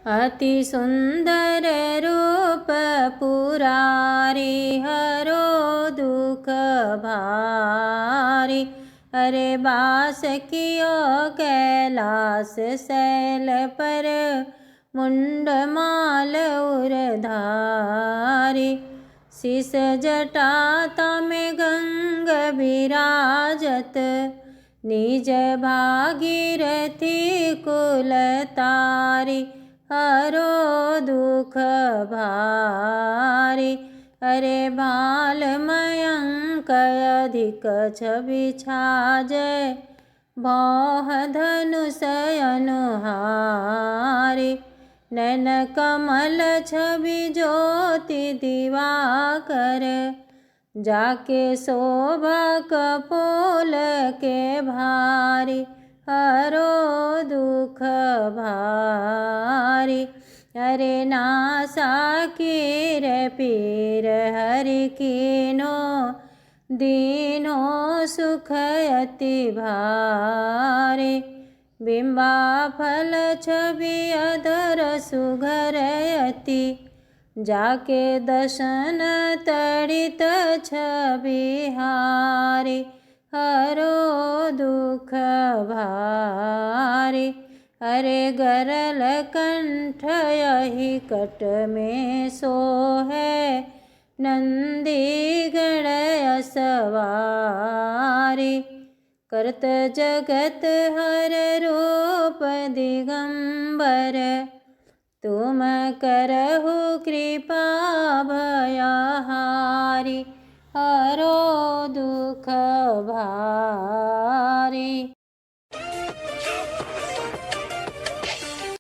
अति सुंदर रूप पुरारी हरो दुख भारी। अरे बास कियो कैलास शैल पर मुंड माल उरधारी। शीस जटा तमे गंग विराजत निज भागीरथी कुल तारी। हरो दुख भारी। अरे भाल मयंक अधिक छवि छाजय भौह धनुष अनुहारी। नैन कमल छवि ज्योति दिवाकर जाके शोभा कपोल के भारी। हरो दुख भारी। अरे नासा कीर पीर हरि कीनो दीनो सुख अति भारी। बिंबा फल छवि अधर सुघर अति जाके दशन तड़ित छवि हारी। हरो दुख भारी। अरे गरल कंठ यही कट में सोहे नंदी गण असवारी। करत जगत हर रूप दिगंबर तुम करहु कृपा भयहारी। हरो दुख भारी।